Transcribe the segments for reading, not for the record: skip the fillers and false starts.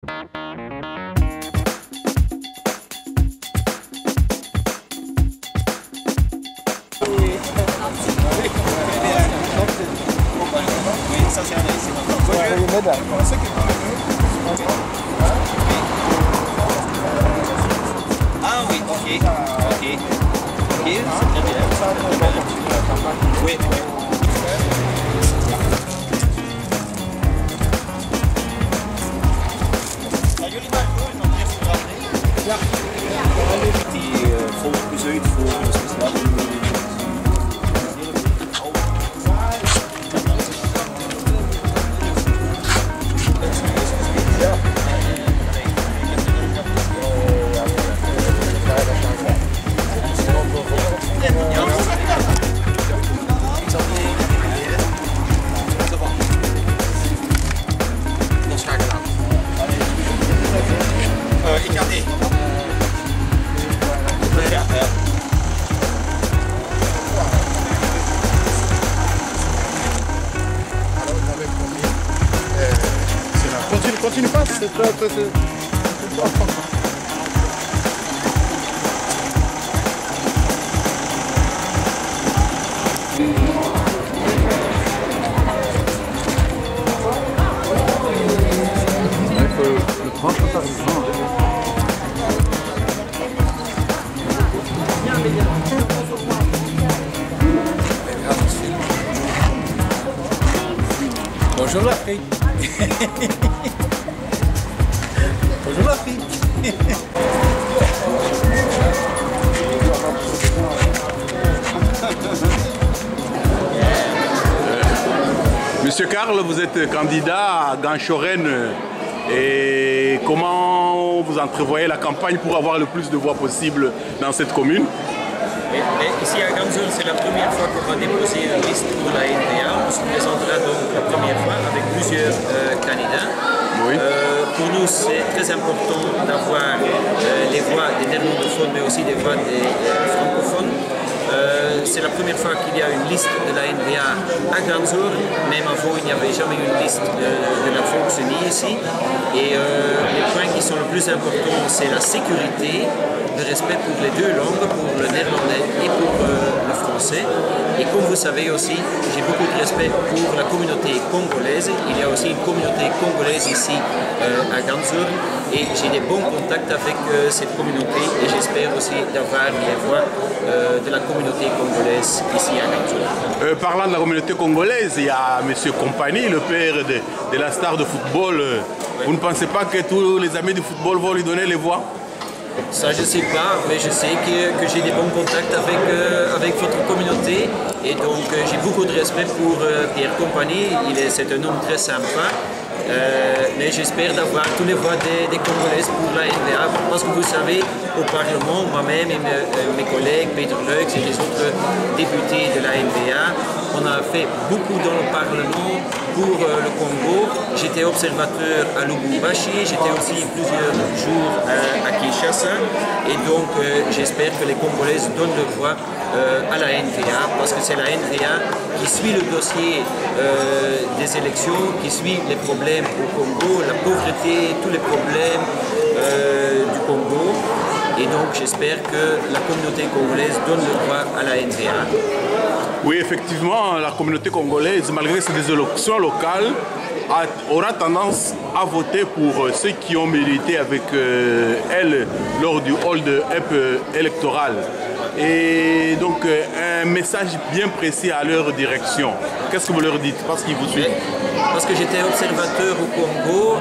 Ah oui, ok, ok. Ok, c'est très bien. Oui, oui. Ja. Die volgt bezweet voor speciaal. Continue pas, c'est très... Bonjour l'Afrique. Bonjour l'Afrique. Monsieur Karl, vous êtes candidat à Ganchoren et comment vous entrevoyez la campagne pour avoir le plus de voix possible dans cette commune? Ici à Ganzour, c'est la première fois qu'on va déposer une liste pour la NVA. On se présentera donc la première fois avec plusieurs candidats. Oui. Pour nous, c'est très important d'avoir les voix des néerlandophones, mais aussi des voix des francophones. C'est la première fois qu'il y a une liste de la NVA à Ganzour. Même avant, il n'y avait jamais eu une liste de la Volksunie ici. Et les points qui sont le plus importants, c'est la sécurité, le respect pour les deux langues, pour le néerlandais et pour le français. Et comme vous savez aussi, j'ai beaucoup de respect pour la communauté congolaise. Il y a aussi une communauté congolaise ici à Ganzour et j'ai des bons contacts avec cette communauté et j'espère aussi d'avoir les voix de la communauté congolaise ici à Ganzour. Parlant de la communauté congolaise, il y a M. Compagnie, le père de la star de football. Oui. Vous ne pensez pas que tous les amis du football vont lui donner les voix? Ça, je ne sais pas, mais je sais que j'ai des bons contacts avec votre communauté et donc j'ai beaucoup de respect pour Pierre Compagnie. C'est un homme très sympa, mais j'espère d'avoir tous les voix des Congolaises pour la NVA parce que vous savez, au Parlement, moi-même et mes collègues, Peter Leux et les autres députés de la NVA, on a fait beaucoup dans le Parlement pour le Congo. J'étais observateur à Lubumbashi, j'étais aussi plusieurs jours à Kinshasa et donc j'espère que les Congolaises donnent leur voix à la NVA parce que c'est la NVA qui suit le dossier des élections, qui suit les problèmes au Congo, la pauvreté, tous les problèmes du Congo. Et donc j'espère que la communauté congolaise donne leur voix à la NVA. Oui, effectivement, la communauté congolaise, malgré ces élections locales, aura tendance à voter pour ceux qui ont milité avec elle lors du hold-up électoral. Et donc un message bien précis à leur direction. Qu'est-ce que vous leur dites? Parce qu'ils vous suivent. Parce que j'étais observateur au Congo,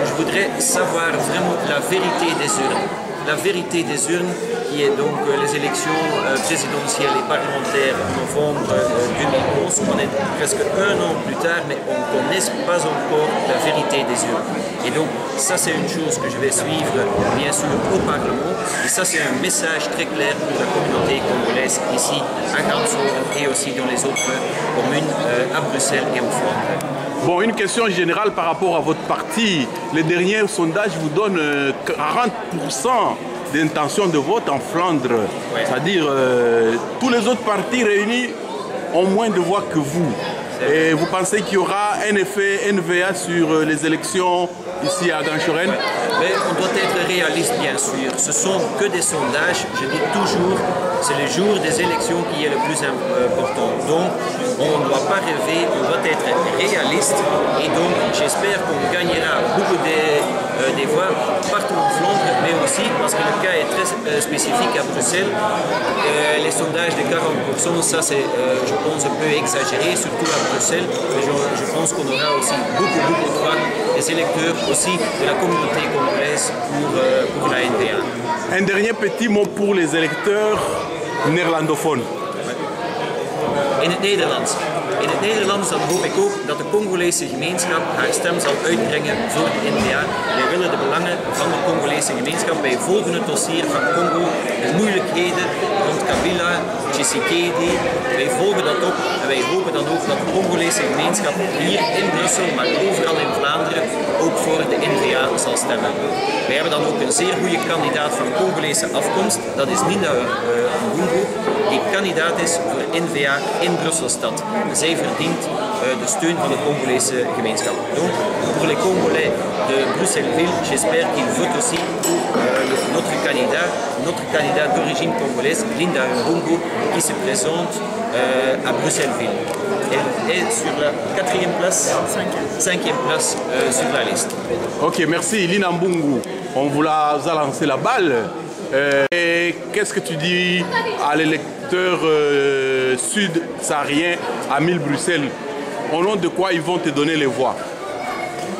je voudrais savoir vraiment la vérité des urnes. La vérité des urnes, qui est donc les élections présidentielles et parlementaires en novembre 2011. On est presque un an plus tard, mais on ne connaît pas encore la vérité des urnes. Et donc, ça c'est une chose que je vais suivre, bien sûr, au Parlement. Et ça c'est un message très clair pour la communauté congolaise ici à Ganzour et aussi dans les autres communes à Bruxelles et en Flandre. Bon, une question générale par rapport à votre parti. Les derniers sondages vous donnent 40% d'intention de vote en Flandre. Ouais. C'est-à-dire tous les autres partis réunis ont moins de voix que vous. Et vous pensez qu'il y aura un effet NVA sur les élections ici à Ganchoren? Mais on doit être réaliste, bien sûr. Ce sont que des sondages. Je dis toujours, c'est le jour des élections qui est le plus important. Donc, on ne doit pas rêver, on doit être réaliste. Et donc, j'espère qu'on gagnera beaucoup des voix partout en Flandre, mais aussi parce que le cas est très spécifique à Bruxelles. Les sondages de 40%, ça c'est, je pense, un peu exagéré, surtout à Bruxelles. Mais je pense qu'on aura aussi beaucoup de voix des électeurs aussi de la communauté congolaise pour la N-VA. Un dernier petit mot pour les électeurs néerlandophones. In het Nederlands. In het Nederlands dan hoop ik ook dat de Congolese gemeenschap haar stem zal uitbrengen voor de N-VA. Wij willen de belangen van de Congolese gemeenschap. Wij volgen het dossier van Congo, de moeilijkheden rond Kabila, Tshisekedi. Wij volgen dat op en wij hopen dan ook dat de Congolese gemeenschap hier in Brussel, maar overal in Vlaanderen, ook voor de N-VA zal stemmen. Wij hebben dan ook een zeer goede kandidaat van Congolese afkomst, dat is Linda Mbungu, die kandidaat is voor N-VA in Brusselstad. Zij verdient de steun van de Congolese gemeenschap. Donc, pour les Congolais de Bruxelles-Ville, j'espère qu'ils votent aussi pour notre candidat d'origine congolaise, Linda Mbungu, qui se présente à Bruxelles-Ville. Elle est sur la 4e place, 5e place sur la liste. Ok, merci Linda Mbungu. On vous a lancé la balle. Et qu'est-ce que tu dis à l'électeur sud-saharien à 1000 Bruxelles? Au nom de quoi ils vont te donner les voix?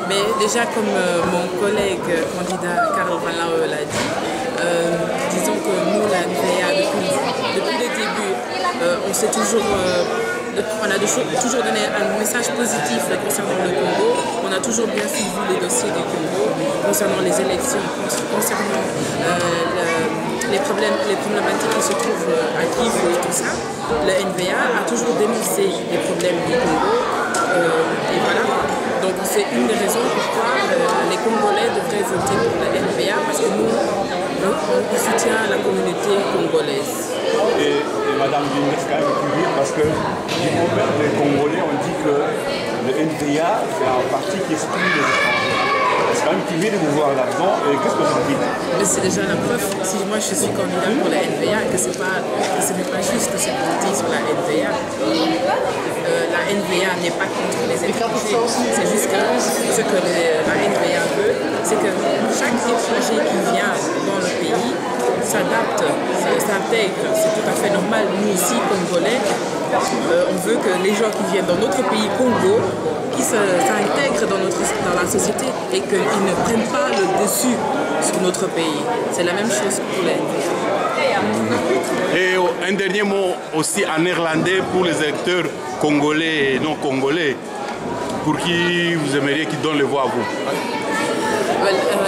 Mais déjà, comme mon collègue candidat Karl Van Laue l'a dit, disons que nous, la N-VA, depuis le début, on a toujours donné un message positif concernant le Congo. On a toujours bien suivi les dossiers du Congo, concernant les élections, concernant les problématiques qui se trouvent à Kivu et tout ça. Le N-VA a toujours dénoncé les problèmes du Congo. Et voilà. Donc c'est une des raisons pourquoi les Congolais devraient voter pour le N-VA, parce que nous, on soutient la communauté congolaise. Et Madame Guinée, c'est quand même curieux parce que les Congolais ont dit que le NVA c'est un parti qui exclut les étrangers. C'est quand même curieux de vous voir là-dedans. Et qu'est-ce que vous dites? Mais c'est déjà la preuve, si moi je suis candidat pour la NVA, que ce n'est pas juste ce qu'on dit sur la NVA. La NVA n'est pas contre les étrangers. C'est juste que ce que la NVA veut, c'est que chaque étranger qui vient dans le pays s'adapte, s'intègre. C'est tout à fait normal. Nous ici, Congolais, on veut que les gens qui viennent dans notre pays, Congo, qui s'intègrent dans la société et qu'ils ne prennent pas le dessus sur notre pays. C'est la même chose pour les NVA. Et un dernier mot aussi en néerlandais pour les électeurs congolais et non congolais, pour qui vous aimeriez qu'ils donnent les voix à vous?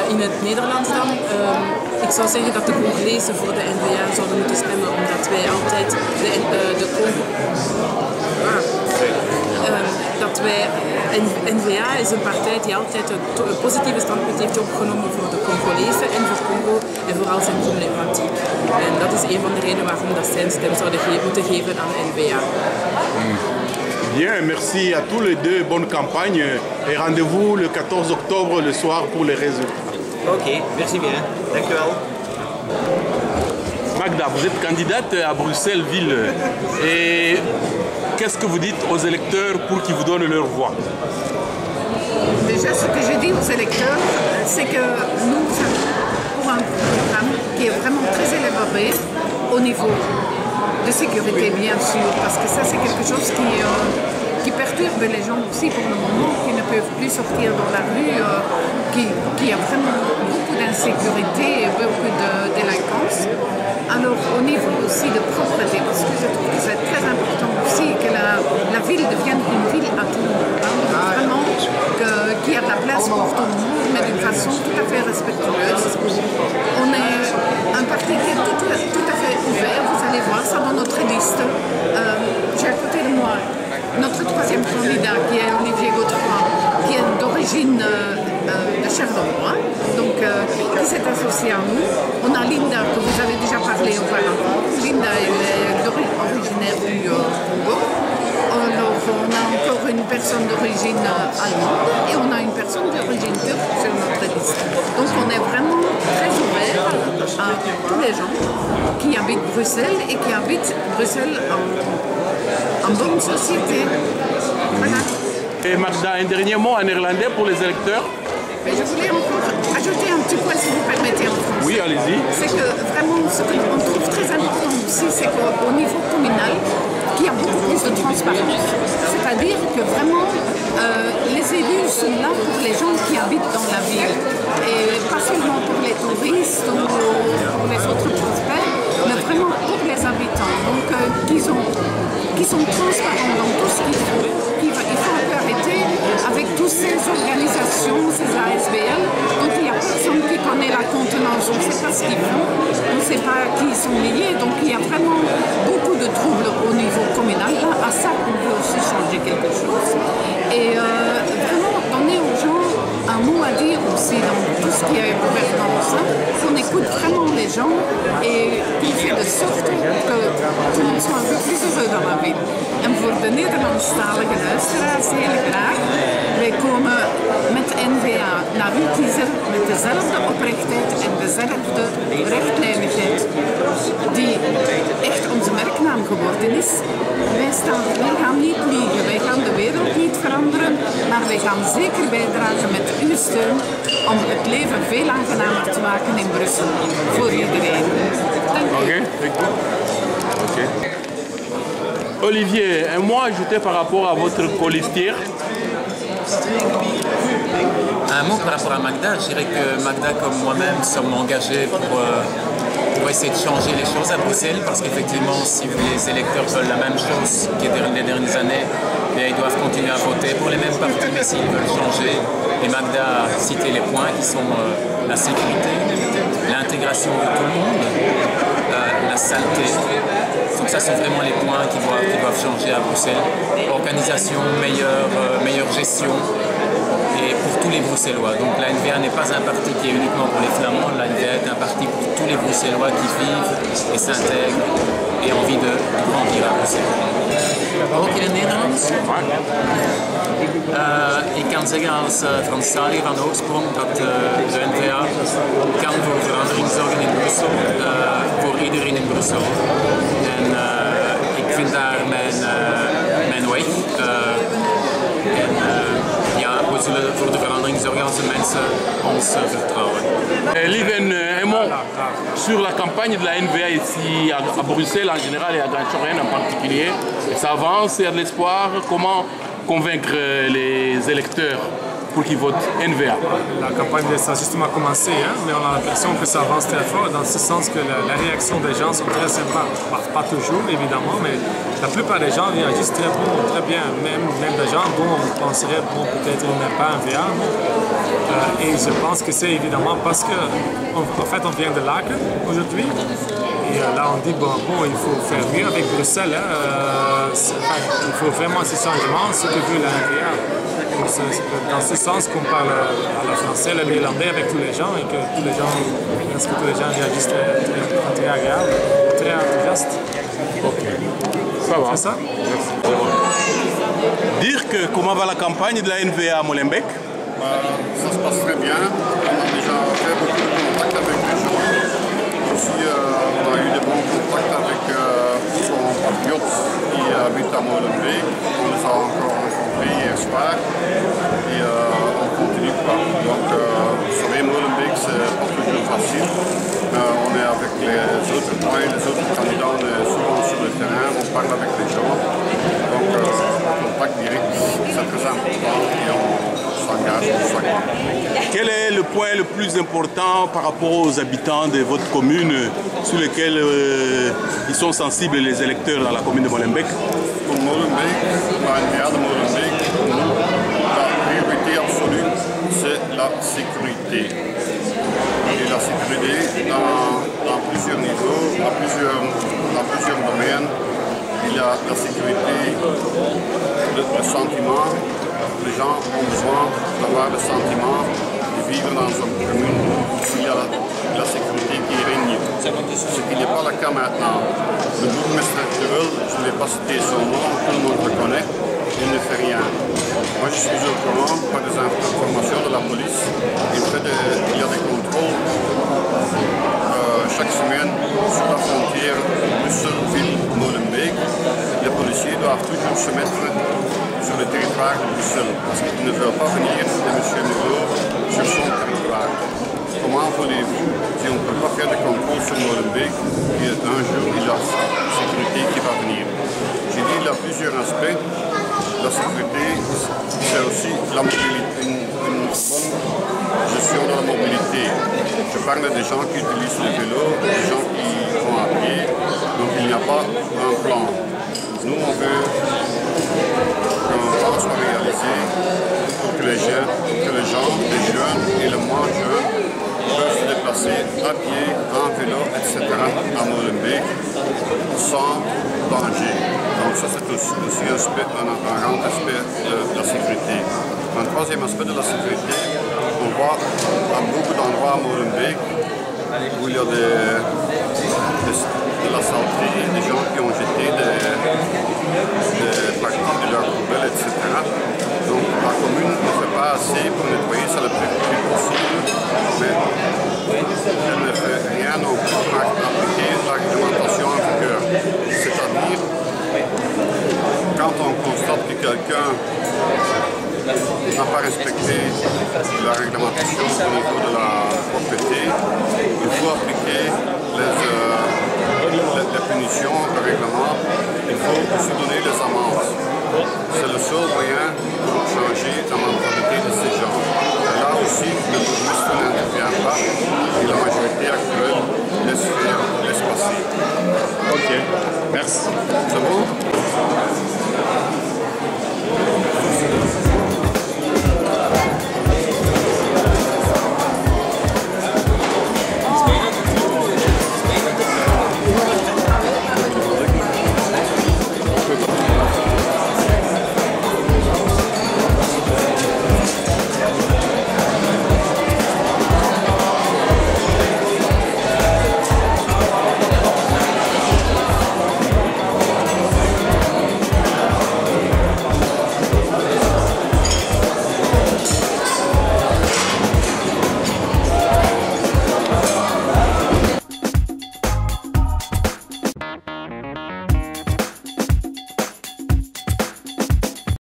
In het Nederlands dan, ik zou zeggen dat de Congolezen voor de N-VA zouden moeten stemmen, omdat wij altijd N-VA is een partij die altijd een positieve standpunt heeft opgenomen voor de Congolezen en voor Congo en vooral zijn problematiek. En dat is een van de redenen waarom dat zijn stem zouden moeten geven aan N-VA. Bien, merci à tous les deux, bonne campagne et rendez-vous le 14 octobre le soir pour les résultats. Ok, merci bien. Dank u wel. Magda, vous êtes candidate à Bruxelles-Ville et qu'est-ce que vous dites aux électeurs pour qu'ils vous donnent leur voix? Déjà, ce que je dis aux électeurs, c'est que nous sommes pour un programme qui est vraiment très élaboré au niveau de sécurité, bien sûr, parce que ça, c'est quelque chose qui perturbe les gens aussi pour le moment, qui ne peuvent plus sortir dans la rue, qui a vraiment beaucoup d'insécurité et beaucoup de délinquance. Alors, au niveau aussi de propreté, parce que je trouve que c'est très important aussi que la ville devienne une ville à tout le monde. Vraiment, qu'il y a de la place pour tout le monde, mais d'une façon tout à fait respectueuse. On est un parti qui est tout à fait ouvert, vous allez voir ça dans notre liste. J'ai à côté de moi notre troisième candidat qui est Olivier Godefroy, qui est d'origine de Charleroi, donc qui s'est associé à nous. On a Linda, que vous avez déjà parlé auparavant. Linda, elle est originaire du Congo. Alors, on a encore une personne d'origine allemande et on a une personne d'origine turque sur notre liste. Donc on est vraiment très ouvert à tous les gens qui habitent Bruxelles et qui habitent Bruxelles en bonne société. Voilà. Et Magda, un dernier mot en néerlandais pour les électeurs? Mais je voulais encore ajouter un petit point, si vous permettez, en français. Oui, allez-y. C'est que vraiment, ce qu'on trouve très important aussi, c'est qu'au niveau communal, qu'il y a beaucoup plus de transparence. C'est-à-dire que vraiment, les élus sont là pour les gens qui habitent dans la ville. Et pas seulement pour les touristes ou pour les autres prospects, mais vraiment pour les habitants. Donc, qui sont transparents dans tout ce qu'ils font. Il faut un peu arrêter avec toutes ces organisations, ces ASBL, donc il n'y a personne qui connaît la contenance, on ne sait pas ce qu'ils font, on ne sait pas qui ils sont liés, donc il y a vraiment beaucoup de troubles au niveau communal. Là, à ça, on veut aussi changer quelque chose. Et vraiment donner aux gens un mot à dire aussi dans tout ce qui est gouvernance, qu'on écoute vraiment les gens et qu'on fait de sorte que tout le monde soit un peu plus heureux dans la vie. En voor de Nederlandstalige luisteraars heel graag. Wij komen met N-VA naar uw kiezer met dezelfde oprechtheid en dezelfde rechtlijnigheid die echt onze merknaam geworden is. Wij gaan niet liegen, wij gaan de wereld niet veranderen, maar wij gaan zeker bijdragen met uw steun om het leven veel aangenamer te maken in Brussel voor iedereen. Dank u. Okay. Olivier, un mot ajouté par rapport à votre colistière? Un mot par rapport à Magda, je dirais que Magda comme moi-même sommes engagés pour essayer de changer les choses à Bruxelles, parce qu'effectivement si les électeurs veulent la même chose que les dernières années, bien, ils doivent continuer à voter pour les mêmes partis, mais s'ils veulent changer, et Magda a cité les points qui sont la sécurité, l'intégration de tout le monde, la saleté. Donc ça sont vraiment les points qui doivent changer à Bruxelles. Organisation, meilleure gestion et pour tous les Bruxellois. Donc la N-VA n'est pas un parti qui est uniquement pour les Flamands, la N-VA est un parti pour tous les Bruxellois qui vivent et s'intègrent et ont envie de grandir à Bruxelles. Ook in het Nederlands? Ik kan zeggen als Franstaliger van oorsprong dat de N-VA kan voor verandering zorgen in Brussel, voor iedereen in Brussel. En ik vind daar mijn weg. Ja, we zullen voor de verandering zorgen als de mensen ons vertrouwen. Lieve, un mot sur la campagne de la N-VA ici à Bruxelles en général et à Grand-Chorène en particulier. Ça avance, il y a de l'espoir. Comment convaincre les électeurs pour qu'ils votent N-VA? La campagne a justement commencé, hein, mais on a l'impression que ça avance très fort, dans ce sens que la réaction des gens sont très sympas. Pas toujours, évidemment, mais la plupart des gens réagissent très bon, très bien. Même des gens dont on penserait, bon, peut-être ils n'aiment pas N-VA. Et je pense que c'est évidemment parce que, en fait, on vient de Laken aujourd'hui. Et là, on dit, bon, il faut faire mieux avec Bruxelles. Hein, il faut vraiment ce changement, ce que veut la N-VA. Dans ce sens qu'on parle à la français, le néerlandais avec tous les gens et que presque tous les gens réagissent très agréable, très enthousiaste. Ok, ça va. C'est ça? Dire que comment va la campagne de la N-VA à Molenbeek? Ça se passe très bien. On a déjà fait beaucoup de contacts avec les gens. Aussi, on a eu de bons contacts avec son compatriote qui habite à Molenbeek. On les a encore rencontrés hier soir. Et on continue pas. Donc, vous savez, Molenbeek, c'est pas toujours facile. On est avec les autres points, les autres candidats, on est souvent sur le terrain, on parle avec les gens. Donc, contact direct, c'est très important et on s'engage pour ça. Quel est le point le plus important par rapport aux habitants de votre commune sur lesquels ils sont sensibles les électeurs dans la commune de Molenbeek? Pour Molenbeek, la N-VA de Molenbeek, la priorité absolue, c'est la sécurité. Et la sécurité dans plusieurs niveaux, dans plusieurs domaines. Il y a la sécurité, le sentiment. Les gens ont besoin d'avoir le sentiment de vivre dans une commune où il y a la sécurité qui règne. Ce qui n'est pas le cas maintenant. Le bourgmestre de Weul, je ne vais pas citer son nom, tout le monde le connaît. il ne fait rien. Moi, je suis au courant par des informations de la police. Il y a des contrôles chaque semaine sur la frontière Bruxelles-Ville-Molenbeek. Les policiers doivent toujours se mettre sur le territoire de Bruxelles parce qu'ils ne veulent pas venir de M. Moreau sur son territoire. Comment voulez-vous, si on ne peut pas faire de contrôle sur Molenbeek, un jour il y a la sécurité qui va venir? J'ai dit qu'il y a plusieurs aspects. La sécurité, c'est aussi la mobilité, une bonne gestion de la mobilité. Je parle des gens qui utilisent le vélo, des gens qui vont à pied, donc il n'y a pas un plan. Nous, on veut qu'un plan soit réalisé pour que les gens, les jeunes et les moins jeunes peuvent se déplacer à pied, en vélo, etc. à Molenbeek sans danger. Donc ça c'est aussi un grand aspect de la sécurité. Un troisième aspect de la sécurité, on voit à beaucoup d'endroits à Molenbeek où il y a de la saleté, des gens qui ont jeté des parties de leurs poubelles, etc. Donc la commune ne fait pas assez pour nettoyer ça le plus possible, mais elle ne fait rien non plus pour appliquer la réglementation en vigueur. C'est-à-dire, quand on constate que quelqu'un n'a pas respecté la réglementation au niveau de la propriété, il faut appliquer les punitions, le règlement, il faut aussi donner les amendes. C'est le seul moyen pour changer la mentalité de ces gens. Et là aussi, le bourgmestre n'intervient